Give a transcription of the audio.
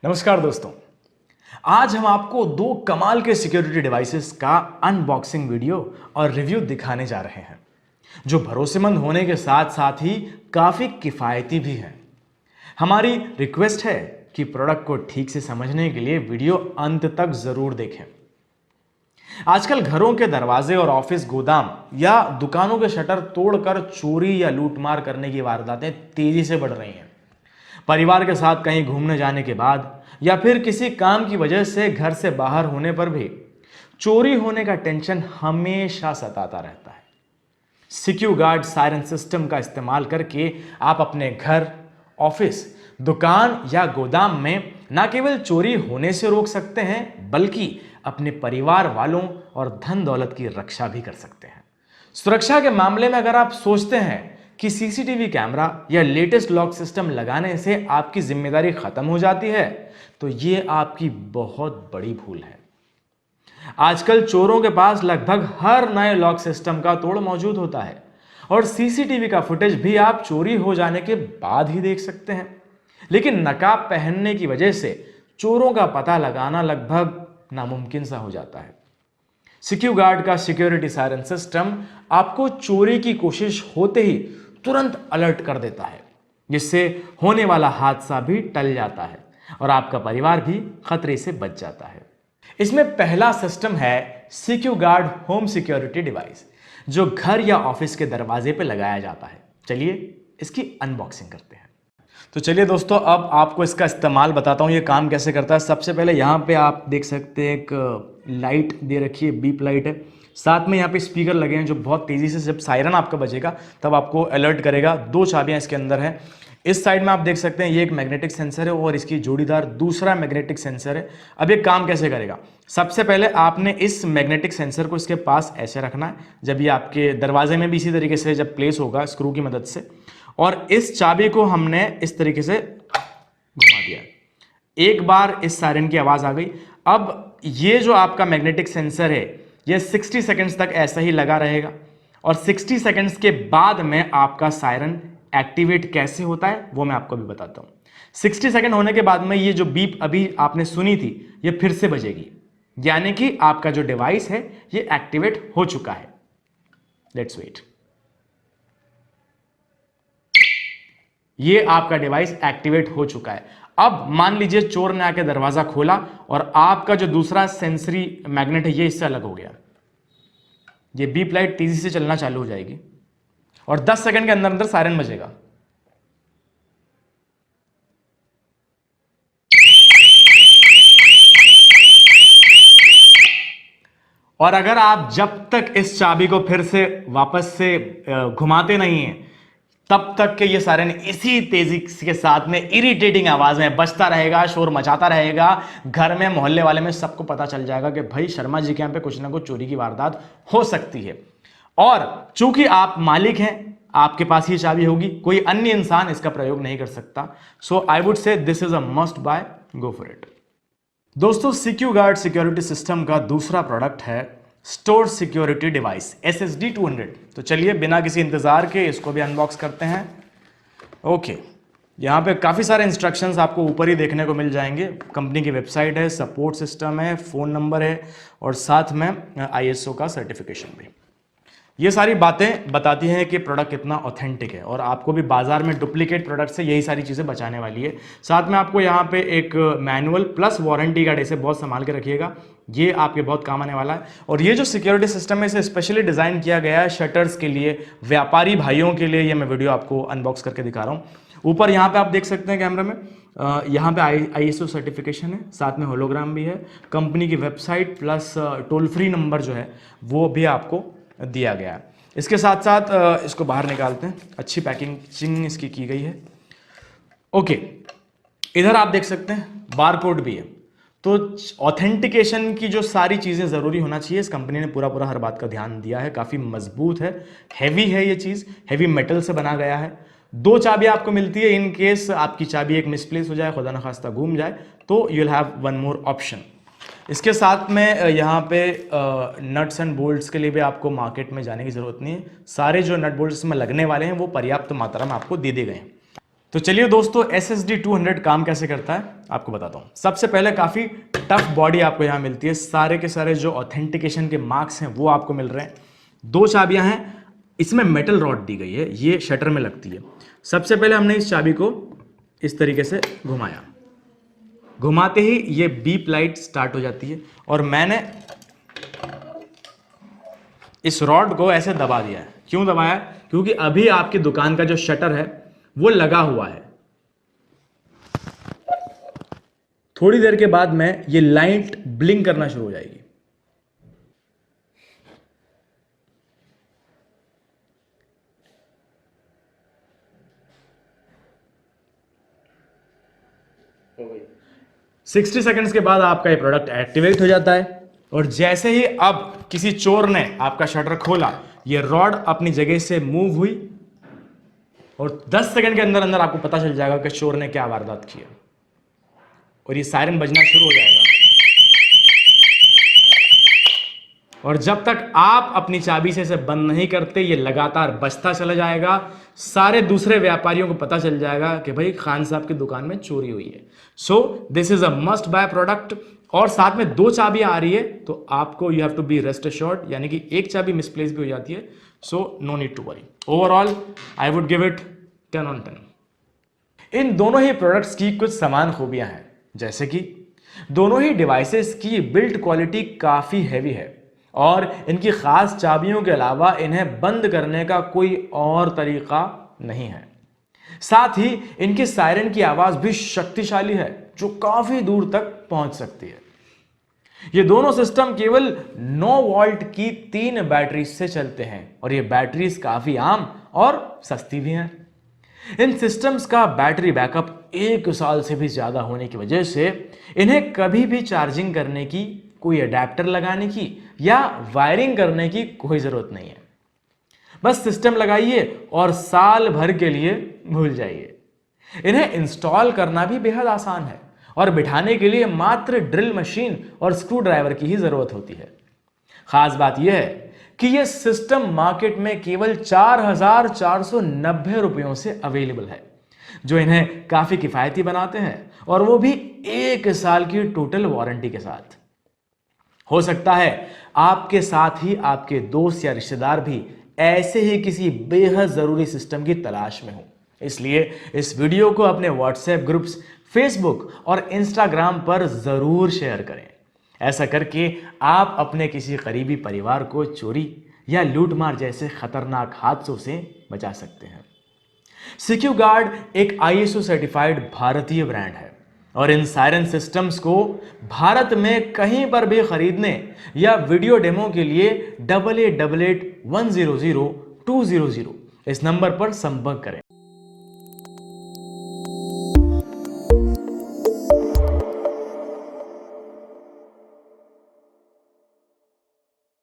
नमस्कार दोस्तों, आज हम आपको दो कमाल के सिक्योरिटी डिवाइसेस का अनबॉक्सिंग वीडियो और रिव्यू दिखाने जा रहे हैं जो भरोसेमंद होने के साथ साथ ही काफी किफायती भी हैं। हमारी रिक्वेस्ट है कि प्रोडक्ट को ठीक से समझने के लिए वीडियो अंत तक जरूर देखें। आजकल घरों के दरवाजे और ऑफिस, गोदाम या दुकानों के शटर तोड़कर चोरी या लूटमार करने की वारदातें तेजी से बढ़ रही हैं। परिवार के साथ कहीं घूमने जाने के बाद या फिर किसी काम की वजह से घर से बाहर होने पर भी चोरी होने का टेंशन हमेशा सताता रहता है। सिक्योर गार्ड सायरन सिस्टम का इस्तेमाल करके आप अपने घर, ऑफिस, दुकान या गोदाम में न केवल चोरी होने से रोक सकते हैं बल्कि अपने परिवार वालों और धन दौलत की रक्षा भी कर सकते हैं। सुरक्षा के मामले में अगर आप सोचते हैं कि सीसीटीवी कैमरा या लेटेस्ट लॉक सिस्टम लगाने से आपकी जिम्मेदारी खत्म हो जाती है, तो ये आपकी बहुत बड़ी भूल है। आजकल चोरों के पास लगभग हर नए लॉक सिस्टम का तोड़ मौजूद होता है और सीसीटीवी का फुटेज भी आप चोरी हो जाने के बाद ही देख सकते हैं। लेकिन नकाब पहनने की वजह से चोरों का पता लगाना लगभग नामुमकिन सा हो जाता है। सिक्योर गार्ड का सिक्योरिटी सायरन सिस्टम आपको चोरी की कोशिश होते ही तुरंत अलर्ट कर देता है, जिससे होने वाला हादसा भी टल जाता है और आपका परिवार भी खतरे से बच जाता है। इसमें पहला सिस्टम है secure guard home security device, जो घर या ऑफिस के दरवाजे पर लगाया जाता है। चलिए इसकी अनबॉक्सिंग करते हैं। तो चलिए दोस्तों, अब आपको इसका इस्तेमाल बताता हूँ, ये काम कैसे करता है। सबसे पहले यहाँ पे आप देख सकते हैं एक लाइट दे रखी है, बीप लाइट है। साथ में यहाँ पे स्पीकर लगे हैं जो बहुत तेज़ी से जब सायरन आपका बजेगा तब आपको अलर्ट करेगा। दो चाबियाँ इसके अंदर हैं। इस साइड में आप देख सकते हैं ये एक मैग्नेटिक सेंसर है और इसकी जोड़ीदार दूसरा मैग्नेटिक सेंसर है। अब ये काम कैसे करेगा? सबसे पहले आपने इस मैग्नेटिक सेंसर को इसके पास ऐसे रखना है, जब ये आपके दरवाजे में भी इसी तरीके से जब प्लेस होगा स्क्रू की मदद से, और इस चाबी को हमने इस तरीके से घुमा दिया। एक बार इस सायरन की आवाज़ आ गई। अब ये जो आपका मैग्नेटिक सेंसर है ये 60 सेकंड्स तक ऐसा ही लगा रहेगा और 60 सेकंड्स के बाद में आपका सायरन एक्टिवेट कैसे होता है वो मैं आपको अभी बताता हूँ। 60 सेकंड होने के बाद में ये जो बीप अभी आपने सुनी थी ये फिर से बजेगी, यानी कि आपका जो डिवाइस है ये एक्टिवेट हो चुका है। Let's wait. ये आपका डिवाइस एक्टिवेट हो चुका है। अब मान लीजिए चोर ने आके दरवाजा खोला और आपका जो दूसरा सेंसरी मैग्नेट है ये इससे अलग हो गया। ये बीप लाइट तेजी से चलना चालू हो जाएगी और 10 सेकंड के अंदर अंदर सायरन बजेगा। और अगर आप जब तक इस चाबी को फिर से वापस से घुमाते नहीं हैं तब तक के ये सायरन इसी तेजी के साथ में इरिटेटिंग आवाज में बजता रहेगा, शोर मचाता रहेगा। घर में, मोहल्ले वाले में सबको पता चल जाएगा कि भाई शर्मा जी के यहाँ पे कुछ ना कुछ चोरी की वारदात हो सकती है। और चूंकि आप मालिक हैं, आपके पास ही चाबी होगी, कोई अन्य इंसान इसका प्रयोग नहीं कर सकता। So I would say this is a must buy, go for it. दोस्तों, सिक्योर गार्ड सिक्योरिटी सिस्टम का दूसरा प्रोडक्ट है स्टोर सिक्योरिटी डिवाइस SSD 200। तो चलिए बिना किसी इंतजार के इसको भी अनबॉक्स करते हैं। ओके, यहाँ पे काफ़ी सारे इंस्ट्रक्शंस आपको ऊपर ही देखने को मिल जाएंगे। कंपनी की वेबसाइट है, सपोर्ट सिस्टम है, फ़ोन नंबर है और साथ में ISO का सर्टिफिकेशन भी। ये सारी बातें बताती हैं कि प्रोडक्ट कितना ऑथेंटिक है और आपको भी बाजार में डुप्लीकेट प्रोडक्ट से यही सारी चीज़ें बचाने वाली है। साथ में आपको यहाँ पे एक मैनुअल प्लस वारंटी कार्ड, इसे बहुत संभाल के रखिएगा, ये आपके बहुत काम आने वाला है। और ये जो सिक्योरिटी सिस्टम है इसे स्पेशली डिज़ाइन किया गया है शटर्स के लिए, व्यापारी भाइयों के लिए। ये मैं वीडियो आपको अनबॉक्स करके दिखा रहा हूँ। ऊपर यहाँ पे आप देख सकते हैं कैमरा में, यहाँ पे ISO सर्टिफिकेशन है, साथ में होलोग्राम भी है, कंपनी की website plus toll free number जो है वो भी आपको दिया गया है। इसके साथ साथ इसको बाहर निकालते हैं। अच्छी पैकिंग इसकी की गई है। ओके, इधर आप देख सकते हैं बारकोड भी है। तो ऑथेंटिकेशन की जो सारी चीज़ें ज़रूरी होना चाहिए, इस कंपनी ने पूरा हर बात का ध्यान दिया है। काफ़ी मजबूत है, हैवी है ये चीज़, हैवी मेटल से बना गया है। 2 चाबी आपको मिलती है इन केस आपकी चाबी एक मिसप्लेस हो जाए, खुदा न खास्ता घूम जाए, तो you will have one more option. इसके साथ में यहाँ पे नट्स एंड बोल्ट्स के लिए भी आपको मार्केट में जाने की ज़रूरत नहीं है। सारे जो नट बोल्ट्स में लगने वाले हैं वो पर्याप्त मात्रा में आपको दे दिए गए हैं। तो चलिए दोस्तों, SSD 200 काम कैसे करता है आपको बताता हूं। सबसे पहले काफी टफ बॉडी आपको यहां मिलती है, सारे के सारे जो ऑथेंटिकेशन के मार्क्स हैं वो आपको मिल रहे हैं। 2 चाबियां हैं, इसमें मेटल रॉड दी गई है, ये शटर में लगती है। सबसे पहले हमने इस चाबी को इस तरीके से घुमाया, घुमाते ही ये बीप लाइट स्टार्ट हो जाती है और मैंने इस रॉड को ऐसे दबा दिया है। क्यों दबाया? क्योंकि अभी आपकी दुकान का जो शटर है वो लगा हुआ है। थोड़ी देर के बाद में ये लाइट ब्लिंक करना शुरू हो जाएगी। हो गई। 60 सेकंड्स के बाद आपका ये प्रोडक्ट एक्टिवेट हो जाता है और जैसे ही अब किसी चोर ने आपका शटर खोला, ये रॉड अपनी जगह से मूव हुई और 10 सेकंड के अंदर अंदर आपको पता चल जाएगा कि चोर ने क्या वारदात की है और ये सायरन बजना शुरू हो जाएगा। और जब तक आप अपनी चाबी से इसे बंद नहीं करते, ये लगातार बजता चला जाएगा। सारे दूसरे व्यापारियों को पता चल जाएगा कि भाई खान साहब की दुकान में चोरी हुई है। So this is a must by product. और साथ में 2 चाबियां आ रही है तो आपको you have to be rest assured, यानी कि एक चाबी मिसप्लेस भी हो जाती है। So no need to worry. Overall I would give it 10 on 10। इन दोनों ही प्रोडक्ट्स की कुछ समान खूबियां हैं, जैसे कि दोनों ही डिवाइसेस की बिल्ड क्वालिटी काफी हैवी है और इनकी खास चाबियों के अलावा इन्हें बंद करने का कोई और तरीका नहीं है। साथ ही इनकी सायरन की आवाज भी शक्तिशाली है जो काफी दूर तक पहुंच सकती है। ये दोनों सिस्टम केवल 9 वोल्ट की 3 बैटरी से चलते हैं और ये बैटरीज काफी आम और सस्ती भी हैं। इन सिस्टम्स का बैटरी बैकअप 1 साल से भी ज्यादा होने की वजह से इन्हें कभी भी चार्जिंग करने की, कोई अडेप्टर लगाने की या वायरिंग करने की कोई जरूरत नहीं है। बस सिस्टम लगाइए और साल भर के लिए भूल जाइए। इन्हें इंस्टॉल करना भी बेहद आसान है और बिठाने के लिए मात्र ड्रिल मशीन और स्क्रू ड्राइवर की ही जरूरत होती है। खास बात यह है कि यह सिस्टम मार्केट में केवल 4,490 रुपयों से अवेलेबल है, जो इन्हें काफी किफायती बनाते हैं और वो भी 1 साल की टोटल वारंटी के साथ। हो सकता है आपके साथ ही आपके दोस्त या रिश्तेदार भी ऐसे ही किसी बेहद जरूरी सिस्टम की तलाश में हो, इसलिए इस वीडियो को अपने व्हाट्सएप ग्रुप्स, फेसबुक और इंस्टाग्राम पर जरूर शेयर करें। ऐसा करके आप अपने किसी करीबी परिवार को चोरी या लूटमार जैसे खतरनाक हादसों से बचा सकते हैं। सिक्यूगार्ड एक ISO सर्टिफाइड भारतीय ब्रांड है और इन सायरन सिस्टम्स को भारत में कहीं पर भी खरीदने या वीडियो डेमो के लिए 8888100200 इस नंबर पर संपर्क करें।